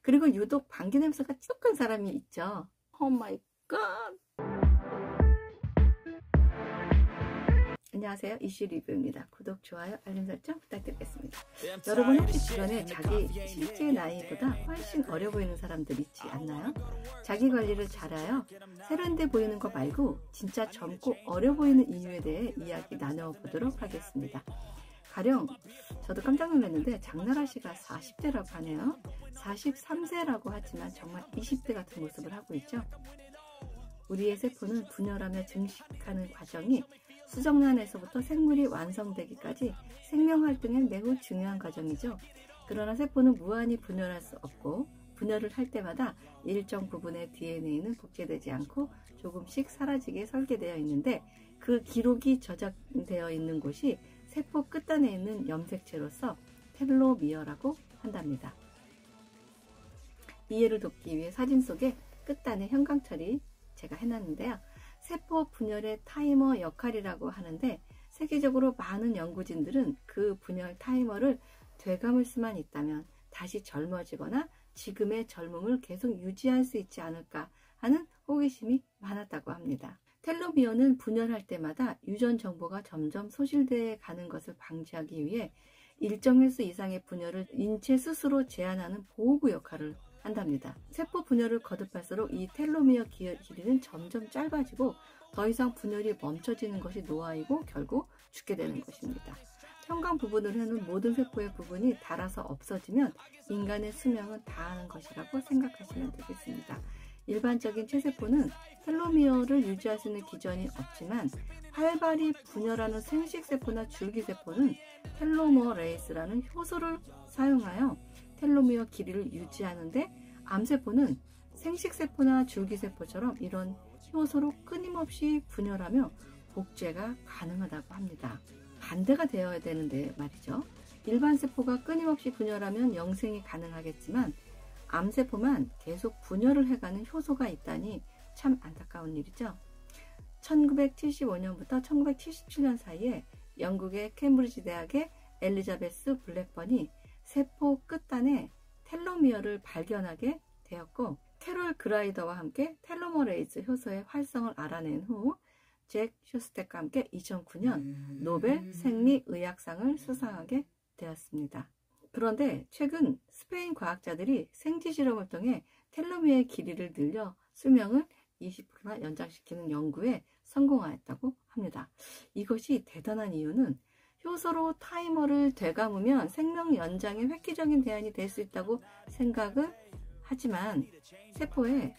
그리고 유독 방귀 냄새가 찌득한 사람이 있죠. 오 마이 갓. 안녕하세요, 이슈 리뷰입니다. 구독, 좋아요, 알림 설정 부탁드리겠습니다. 여러분 혹시 주변에 자기 실제 나이보다 훨씬 어려 보이는 사람들 있지 않나요? 자기 관리를 잘하여 세련돼 보이는 거 말고 진짜 젊고 어려 보이는 이유에 대해 이야기 나눠보도록 하겠습니다. 가령 저도 깜짝 놀랐는데 장나라 씨가 40대라고 하네요. 43세라고 하지만 정말 20대 같은 모습을 하고 있죠. 우리의 세포는 분열하며 증식하는 과정이 수정란에서부터 생물이 완성되기까지 생명활동엔 매우 중요한 과정이죠. 그러나 세포는 무한히 분열할 수 없고 분열을 할 때마다 일정 부분의 DNA는 복제되지 않고 조금씩 사라지게 설계되어 있는데 그 기록이 저장되어 있는 곳이 세포 끝단에 있는 염색체로서 텔로미어라고 한답니다. 이해를 돕기 위해 사진 속에 끝단에 형광 처리 제가 해놨는데요. 세포 분열의 타이머 역할이라고 하는데 세계적으로 많은 연구진들은 그 분열 타이머를 되감을 수만 있다면 다시 젊어지거나 지금의 젊음을 계속 유지할 수 있지 않을까 하는 호기심이 많았다고 합니다. 텔로미어는 분열할 때마다 유전 정보가 점점 소실되어 가는 것을 방지하기 위해 일정 횟수 이상의 분열을 인체 스스로 제한하는 보호구 역할을 한답니다. 세포 분열을 거듭할수록 이 텔로미어 길이는 점점 짧아지고 더 이상 분열이 멈춰지는 것이 노화이고 결국 죽게 되는 것입니다. 형광 부분으로 해놓은 모든 세포의 부분이 닳아서 없어지면 인간의 수명은 다하는 것이라고 생각하시면 되겠습니다. 일반적인 체세포는 텔로미어를 유지할 수 있는 기전이 없지만 활발히 분열하는 생식세포나 줄기세포는 텔로머레이스라는 효소를 사용하여 텔로미어 길이를 유지하는데 암세포는 생식세포나 줄기세포처럼 이런 효소로 끊임없이 분열하며 복제가 가능하다고 합니다. 반대가 되어야 되는데 말이죠. 일반 세포가 끊임없이 분열하면 영생이 가능하겠지만 암세포만 계속 분열을 해가는 효소가 있다니 참 안타까운 일이죠. 1975년부터 1977년 사이에 영국의 캠브리지 대학의 엘리자베스 블랙번이 세포 끝단에 텔로미어를 발견하게 되었고 캐롤 그라이더와 함께 텔로머레이즈 효소의 활성을 알아낸 후 잭 쇼스텍과 함께 2009년 노벨 생리의학상을 수상하게 되었습니다. 그런데 최근 스페인 과학자들이 생쥐 실험을 통해 텔로미어의 길이를 늘려 수명을 20%나 연장시키는 연구에 성공하였다고 합니다. 이것이 대단한 이유는 효소로 타이머를 되감으면 생명 연장의 획기적인 대안이 될 수 있다고 생각을 하지만 세포에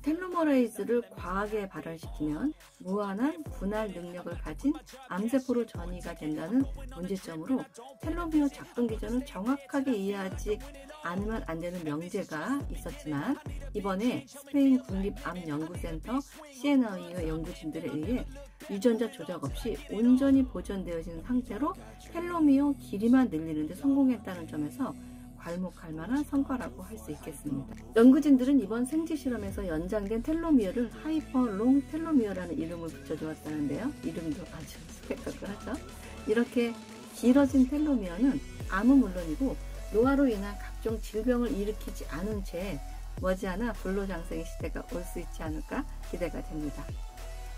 텔로머레이즈를 과하게 발현시키면 무한한 분할 능력을 가진 암세포로 전이가 된다는 문제점으로 텔로미어 작동 기전을 정확하게 이해하지 않으면 안 되는 명제가 있었지만 이번에 스페인 국립암연구센터 시에나의 연구진들에 의해 유전자 조작 없이 온전히 보존되어진 상태로 텔로미어 길이만 늘리는 데 성공했다는 점에서 괄목할 만한 성과라고 할 수 있겠습니다. 연구진들은 이번 생쥐 실험에서 연장된 텔로미어를 하이퍼롱 텔로미어라는 이름을 붙여주었다는데요. 이름도 아주 스펙타클하죠. 이렇게 길어진 텔로미어는 암은 물론이고 노화로 인한 각종 질병을 일으키지 않은 채 머지않아 불로장생의 시대가 올 수 있지 않을까 기대가 됩니다.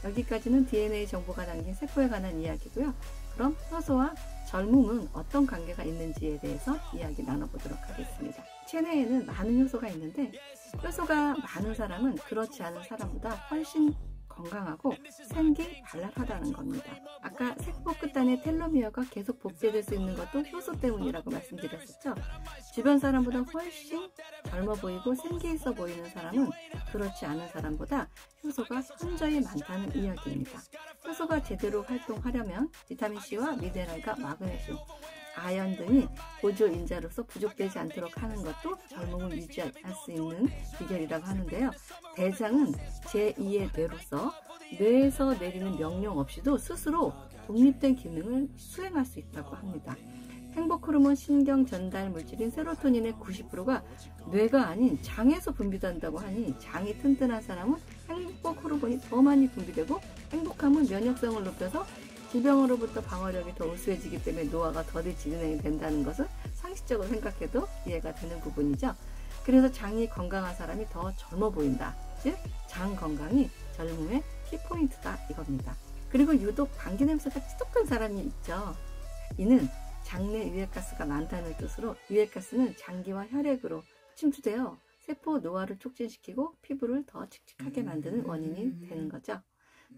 여기까지는 DNA 정보가 담긴 세포에 관한 이야기고요. 그럼 효소와 젊음은 어떤 관계가 있는지에 대해서 이야기 나눠보도록 하겠습니다. 체내에는 많은 효소가 있는데 효소가 많은 사람은 그렇지 않은 사람보다 훨씬 건강하고 생기 발랄하다는 겁니다. 아까 세포 끝단에 텔로미어가 계속 복제될 수 있는 것도 효소 때문이라고 말씀드렸었죠. 주변 사람보다 훨씬 젊어 보이고 생기 있어 보이는 사람은 그렇지 않은 사람보다 효소가 현저히 많다는 이야기입니다. 효소가 제대로 활동하려면 비타민C와 미네랄과 마그네슘, 아연 등이 보조인자로서 부족되지 않도록 하는 것도 젊음을 유지할 수 있는 비결이라고 하는데요. 대장은 제2의 뇌로서 뇌에서 내리는 명령 없이도 스스로 독립된 기능을 수행할 수 있다고 합니다. 행복 호르몬 신경 전달 물질인 세로토닌의 90%가 뇌가 아닌 장에서 분비된다고 하니 장이 튼튼한 사람은 행복 호르몬이 더 많이 분비되고 행복함은 면역성을 높여서 질병으로부터 방어력이 더 우수해지기 때문에 노화가 더딜 진행이 된다는 것은 상식적으로 생각해도 이해가 되는 부분이죠. 그래서 장이 건강한 사람이 더 젊어 보인다. 즉, 장 건강이 젊음의 키포인트다 이겁니다. 그리고 유독 방귀 냄새가 찌독한 사람이 있죠. 이는 장내 유해가스가 많다는 뜻으로 유해가스는 장기와 혈액으로 침투되어 세포 노화를 촉진시키고 피부를 더 칙칙하게 만드는 원인이 되는 거죠.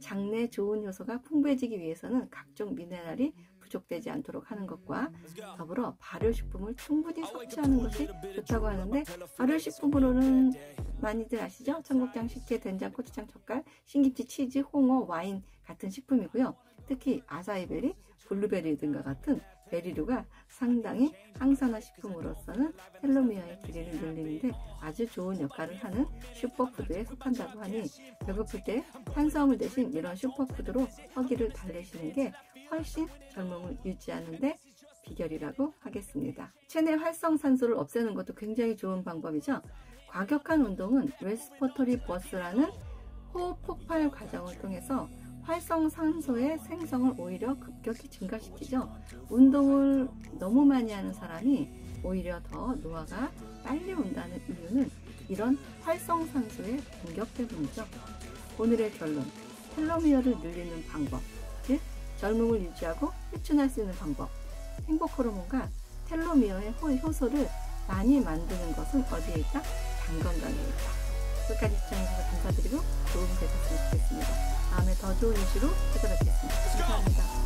장내 좋은 효소가 풍부해지기 위해서는 각종 미네랄이 부족되지 않도록 하는 것과 더불어 발효식품을 충분히 섭취하는 것이 좋다고 하는데, 발효식품으로는 많이들 아시죠? 청국장, 식혜, 된장, 고추장, 젓갈, 신김치, 치즈, 홍어, 와인 같은 식품이고요. 특히 아사이베리, 블루베리 등과 같은 베리류가 상당히 항산화 식품으로서는 텔로미어의 길이를 늘리는데 아주 좋은 역할을 하는 슈퍼푸드에 속한다고 하니, 배고플 때 탄수화물 대신 이런 슈퍼푸드로 허기를 달래시는 게 훨씬 젊음을 유지하는 데 비결이라고 하겠습니다. 체내 활성산소를 없애는 것도 굉장히 좋은 방법이죠. 과격한 운동은 레스퍼토리 버스라는 호흡 폭발 과정을 통해서 활성산소의 생성을 오히려 급격히 증가시키죠. 운동을 너무 많이 하는 사람이 오히려 더 노화가 빨리 온다는 이유는 이런 활성산소의 공격 때문이죠. 오늘의 결론, 텔로미어를 늘리는 방법, 즉 젊음을 유지하고 회춘할 수 있는 방법, 행복 호르몬과 텔로미어의 효소를 많이 만드는 것은 어디에 있다? 장 건강에 있다. 끝까지 시청해주셔서 감사드리고 도움이 되셨으면 좋겠습니다. 다음에 더 좋은 이슈로 찾아뵙겠습니다. 감사합니다.